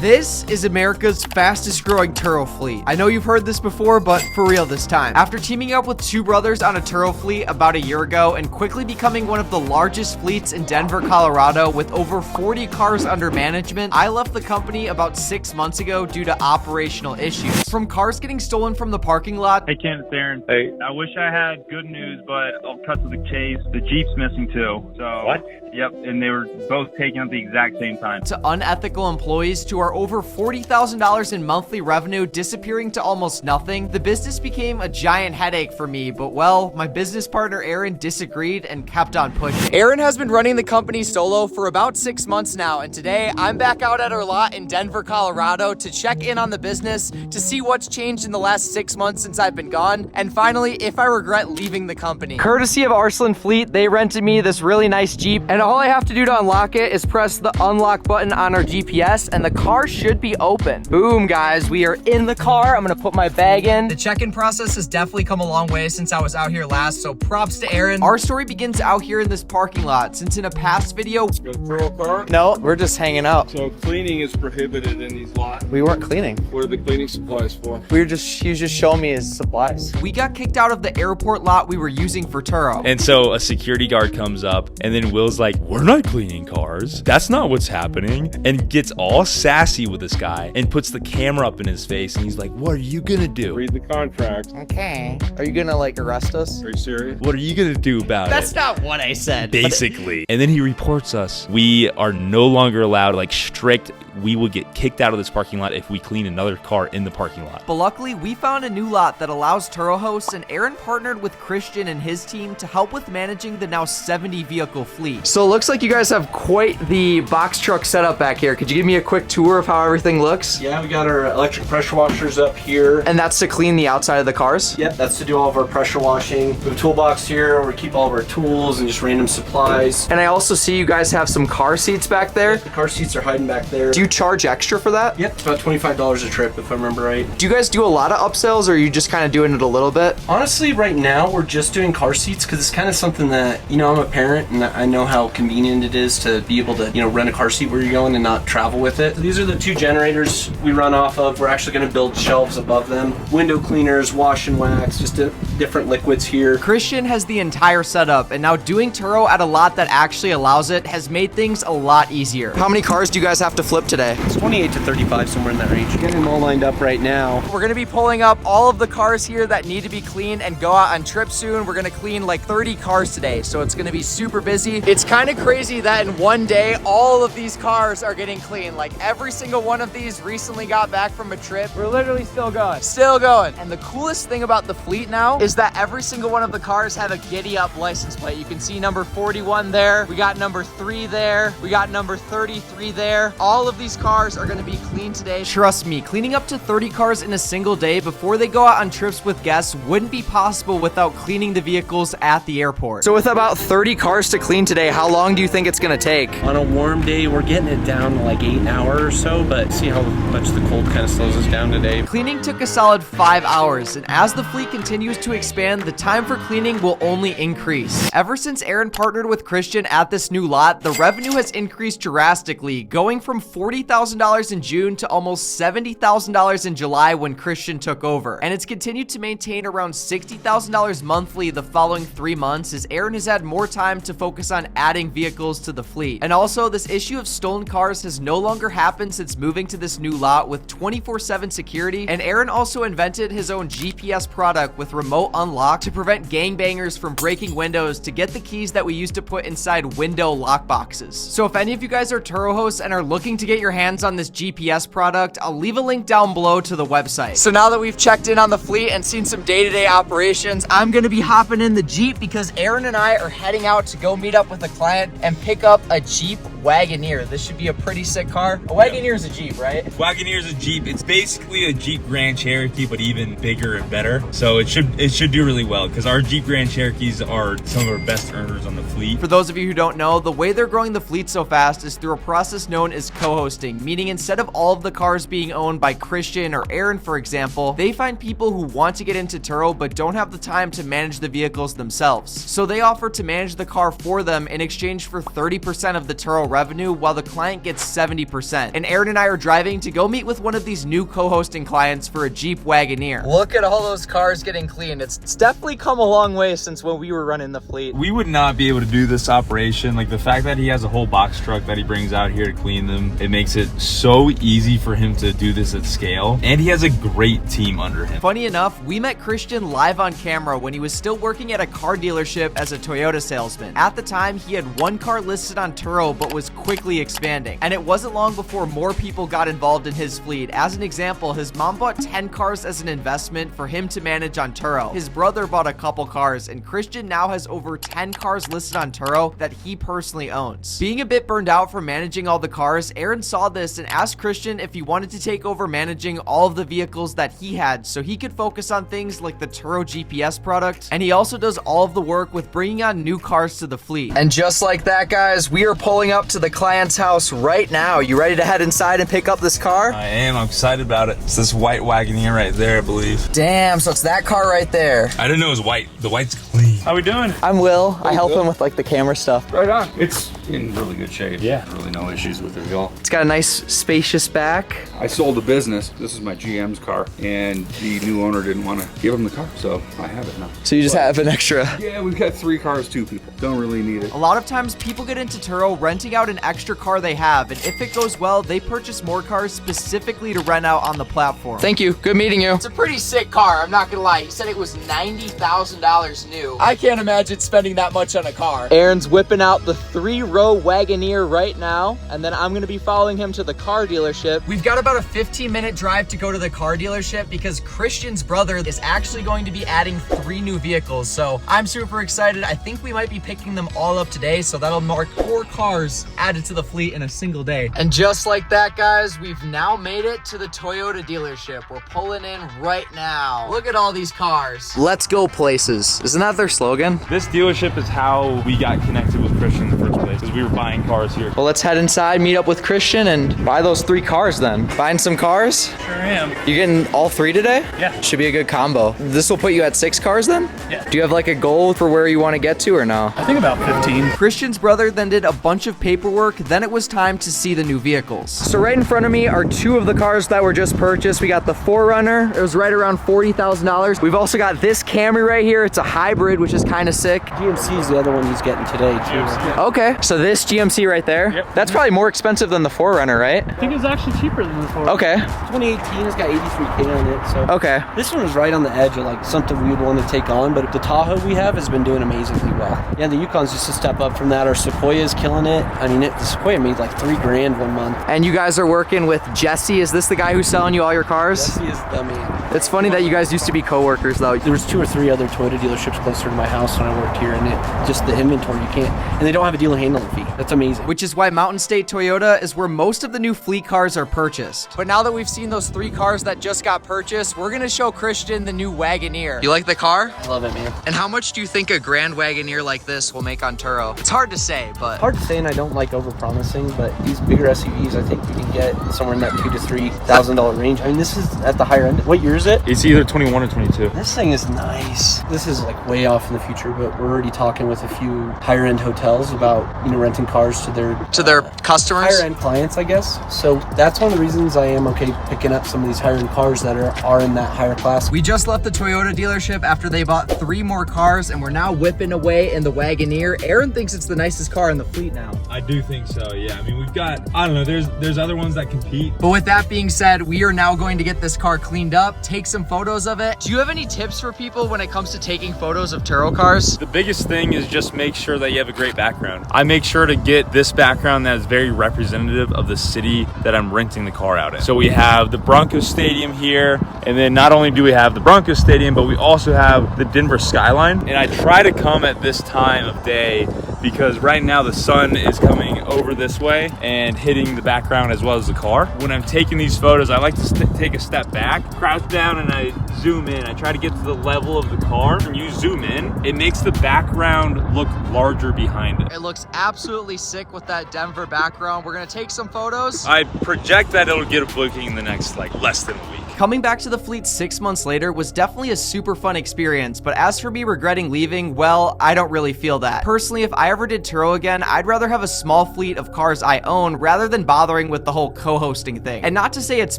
This is America's fastest growing Turo fleet. I know you've heard this before, but for real this time. After teaming up with two brothers on a Turo fleet about a year ago and quickly becoming one of the largest fleets in Denver, Colorado with over 40 cars under management, I left the company about 6 months ago due to operational issues. From cars getting stolen from the parking lot. Hey Ken, it's Aaron. Hey, I wish I had good news, but I'll cut to the chase. The Jeep's missing too. So what? Yep, and they were both taken at the exact same time. To unethical employees to our over $40,000 in monthly revenue disappearing to almost nothing, the business became a giant headache for me, but well, my business partner Aaron disagreed and kept on pushing. Aaron has been running the company solo for about 6 months now, and today I'm back out at our lot in Denver, Colorado to check in on the business, to see what's changed in the last 6 months since I've been gone, and finally, if I regret leaving the company. Courtesy of Arslan Fleet, they rented me this really nice Jeep, and all I have to do to unlock it is press the unlock button on our GPS, and the car should be open. Boom, guys, we are in the car. I'm gonna put my bag in. The check-in process has definitely come a long way since I was out here last, so props to Aaron. Our story begins out here in this parking lot, since in a past video... Go throw a car? No, we're just hanging out. So cleaning is prohibited in these lots. We weren't cleaning. What are the cleaning supplies for? He was just showing me his supplies. We got kicked out of the airport lot we were using for Turo. And so a security guard comes up, and then Will's like, we're not cleaning cars. That's not what's happening. And gets all sassy with this guy and puts the camera up in his face, and he's like, what are you gonna do? Read the contract. Okay. Are you gonna like arrest us? Are you serious? What are you gonna do about it? That's not what I said. Basically. And then he reports us. We are no longer allowed, like strict, we will get kicked out of this parking lot if we clean another car in the parking lot. But luckily, we found a new lot that allows Turo hosts, and Aaron partnered with Christian and his team to help with managing the now 70 vehicle fleet. So it looks like you guys have quite the box truck setup back here. Could you give me a quick tour of how everything looks? Yeah, we got our electric pressure washers up here. And that's to clean the outside of the cars? Yep, that's to do all of our pressure washing. We have a toolbox here where we keep all of our tools and just random supplies. And I also see you guys have some car seats back there. Yep, the car seats are hiding back there. Do you charge extra for that? Yep, it's about $25 a trip if I remember right. Do you guys do a lot of upsells, or are you just kind of doing it a little bit? Honestly, right now we're just doing car seats because it's kind of something that, you know, I'm a parent and I know how convenient it is to be able to, you know, rent a car seat where you're going and not travel with it. So these are the two generators we run off of. We're actually going to build shelves above them. Window cleaners, wash and wax, just different liquids here. Christian has the entire setup, and now doing Turo at a lot that actually allows it has made things a lot easier. How many cars do you guys have to flip today? It's 28 to 35, somewhere in that range. Getting them all lined up right now. We're gonna be pulling up all of the cars here that need to be cleaned and go out on trips soon. We're gonna clean like 30 cars today, so it's gonna be super busy. It's kind of crazy that in one day, all of these cars are getting cleaned. Like every single one of these recently got back from a trip. We're literally still going. Still going. And the coolest thing about the fleet now is that every single one of the cars have a giddy up license plate. You can see number 41 there. We got number 3 there. We got number 33 there. All of these cars are gonna be cleaned today. Trust me, cleaning up to 30 cars in a single day before they go out on trips with guests wouldn't be possible without cleaning the vehicles at the airport. So with about 30 cars to clean today, how long do you think it's gonna take? On a warm day, we're getting it down to like 8 hours or so, but see how much the cold kind of slows us down today. Cleaning took a solid 5 hours, and as the fleet continues to expand, the time for cleaning will only increase. Ever since Aaron partnered with Christian at this new lot, the revenue has increased drastically, going from $40,000 in June to almost $70,000 in July when Christian took over. And it's continued to maintain around $60,000 monthly the following 3 months, as Aaron has had more time to focus on adding vehicles to the fleet. And also, this issue of stolen cars has no longer happened since moving to this new lot with 24/7 security. And Aaron also invented his own GPS product with remote unlock to prevent gangbangers from breaking windows to get the keys that we used to put inside window lock boxes. So if any of you guys are Turo hosts and are looking to get your hands on this GPS product, I'll leave a link down below to the website. So now that we've checked in on the fleet and seen some day-to-day operations, I'm gonna be hopping in the Jeep because Aaron and I are heading out to go meet up with a client and pick up a Jeep Wagoner. This should be a pretty sick car. A Wagoner is a Jeep, right? Wagoner is a Jeep. It's basically a Jeep Grand Cherokee, but even bigger and better. So it should do really well because our Jeep Grand Cherokees are some of our best earners on the fleet. For those of you who don't know, the way they're growing the fleet so fast is through a process known as co-hosting, meaning instead of all of the cars being owned by Christian or Aaron, for example, they find people who want to get into Turo but don't have the time to manage the vehicles themselves. So they offer to manage the car for them in exchange for 30% of the Turo revenue while the client gets 70%. And Aaron and I are driving to go meet with one of these new co-hosting clients for a Jeep Wagoner. Look at all those cars getting cleaned. It's definitely come a long way since when we were running the fleet. We would not be able to do this operation. Like the fact that he has a whole box truck that he brings out here to clean them, it makes it so easy for him to do this at scale. And he has a great team under him. Funny enough, we met Christian live on camera when he was still working at a car dealership as a Toyota salesman. At the time, he had one car listed on Turo, but was quickly expanding. And it wasn't long before more people got involved in his fleet. As an example, his mom bought 10 cars as an investment for him to manage on Turo. His brother bought a couple cars, and Christian now has over 10 cars listed on Turo that he personally owns. Being a bit burned out from managing all the cars, Aaron saw this and asked Christian if he wanted to take over managing all of the vehicles that he had so he could focus on things like the Turo GPS product, and he also does all of the work with bringing on new cars to the fleet. And just like that, guys, we are pulling up to the client's house right now. You ready to head inside and pick up this car? I am. I'm excited about it. It's this white Wagoner right there, I believe. Damn, so it's that car right there. I didn't know it was white. The white's clean. How we doing? I'm Will. I help him with like the camera stuff. Right on. It's in really good shape. Yeah. Really no issues with it at all. It's got a nice spacious back. I sold a business. This is my GM's car, and the new owner didn't want to give him the car, so I have it now. So you just have an extra. Yeah, we've got 3 cars, 2 people. Don't really need it. A lot of times people get into Turo renting out an extra car they have, and if it goes well, they purchase more cars specifically to rent out on the platform. Thank you. Good meeting you. It's a pretty sick car, I'm not gonna lie. He said it was $90,000 new. I can't imagine spending that much on a car. Aaron's whipping out the 3-row Wagoner right now, and then I'm gonna be following him to the car dealership. We've got about a 15-minute drive to go to the car dealership because Christian's brother is actually going to be adding 3 new vehicles, so I'm super excited. I think we might be picking them all up today, so that'll mark 4 cars added to the fleet in a single day. And just like that, guys, we've now made it to the Toyota dealership. We're pulling in right now. Look at all these cars. Let's go places. Isn't that their slogan? This dealership is how we got connected with Christian in the first place, because we were buying cars here. Well, let's head inside, meet up with Christian, and buy those 3 cars then. Buying some cars? Sure am. You getting all 3 today? Yeah. Should be a good combo. This will put you at 6 cars then? Yeah. Do you have like a goal for where you want to get to or no? I think about 15. Christian's brother then did a bunch of paperwork, then it was time to see the new vehicles. So right in front of me are 2 of the cars that were just purchased. We got the 4Runner, it was right around $40,000. We've also got this Camry right here, it's a hybrid, which is kind of sick. GMC is the other one he's getting today, too. Okay, so this GMC right there, Yep. that's probably more expensive than the 4Runner, right? I think it's actually cheaper than the 4. Okay, 2018, it's got 83K on it, so. okay. This one was right on the edge of like something we would want to take on, but the Tahoe we have has been doing amazingly well. Yeah, the Yukon's just a step up from that. Our Sequoia's killing it. I mean, the Sequoia made like $3,000 one month. And you guys are working with Jesse. Is this the guy who's selling you all your cars? Jesse is the man. It's funny that you guys used to be co-workers though. There was 2 or 3 other Toyota dealerships closer to my house when I worked here, and it just the inventory you can't, and they don't have a dealer handling fee. That's amazing. Which is why Mountain State Toyota is where most of the new fleet cars are purchased. But now that we've seen those 3 cars that just got purchased, we're gonna show Christian the new Wagoner. You like the car? I love it, man. And how much do you think a Grand Wagoner like this will make on Turo? It's hard to say, but Hard to say, and I don't like over-promising, but these bigger SUVs, I think we can get somewhere in that $2,000 to $3,000 range. I mean, this is at the higher end. What year is it? It's either 21 or 22. This thing is nice. This is like way off in the future, but we're already talking with a few higher end hotels about, renting cars to their customers. higher end clients, I guess. So that's one of the reasons I am okay picking up some of these higher end cars that are in that higher class. We just left the Toyota dealership after they bought 3 more cars, and we're now whipping away in the Wagoner. Aaron thinks it's the nicest car in the fleet now. I do think so, yeah. I mean, we've got, I don't know, there's other ones that compete. But with that being said, we are now going to get this car cleaned up, take some photos of it. Do you have any tips for people when it comes to taking photos of Turo cars? The biggest thing is just make sure that you have a great background. I make sure to get this background that is very representative of the city that I'm renting the car out in. So we have the Broncos Stadium here, and then not only do we have the Broncos Stadium, but we also have the Denver skyline. And I try to come at this time of day because right now the sun is coming over this way and hitting the background as well as the car. When I'm taking these photos, I like to take a step back, crouch down, and I zoom in. I try to get to the level of the car. When you zoom in, it makes the background look larger behind it. It looks absolutely sick with that Denver background. We're gonna take some photos. I project that it'll get a booking in the next less than a week. Coming back to the fleet 6 months later was definitely a super fun experience, but as for me regretting leaving, well, I don't really feel that. Personally, if I ever did Turo again, I'd rather have a small fleet of cars I own rather than bothering with the whole co-hosting thing. And not to say it's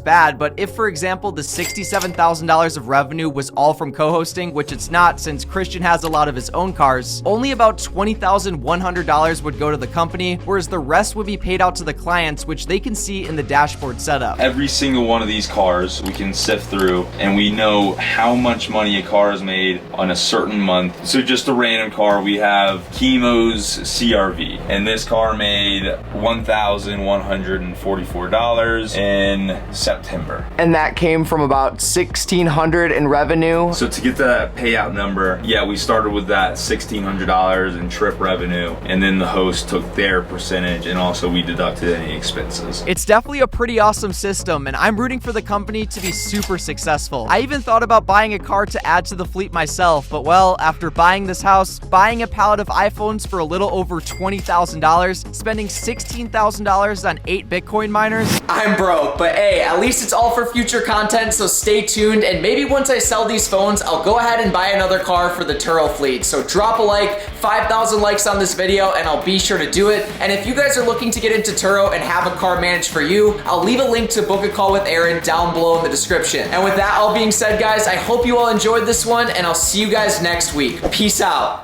bad, but if, for example, the $67,000 of revenue was all from co-hosting, which it's not since Christian has a lot of his own cars, only about $20,100 would go to the company, whereas the rest would be paid out to the clients, which they can see in the dashboard setup. Every single one of these cars we can sift through, and we know how much money a car is made on a certain month. So just a random car, we have Chemo's CRV, and this car made $1,144 in September. And that came from about $1,600 in revenue. So to get that payout number, yeah, we started with that $1,600 in trip revenue, and then the host took their percentage, and also we deducted any expenses. It's definitely a pretty awesome system, and I'm rooting for the company to be super successful. I even thought about buying a car to add to the fleet myself, but well, after buying this house, buying a pallet of iPhones for a little over $20,000, spending $16,000 on 8 Bitcoin miners, I'm broke. But hey, at least it's all for future content, so stay tuned, and maybe once I sell these phones, I'll go ahead and buy another car for the Turo fleet. So drop a like, 5,000 likes on this video, and I'll be sure to do it. And if you guys are looking to get into Turo and have a car managed for you, I'll leave a link to book a call with Aaron down below in the description. And with that all being said, guys, I hope you all enjoyed this one, and I'll see you guys next week. Peace out.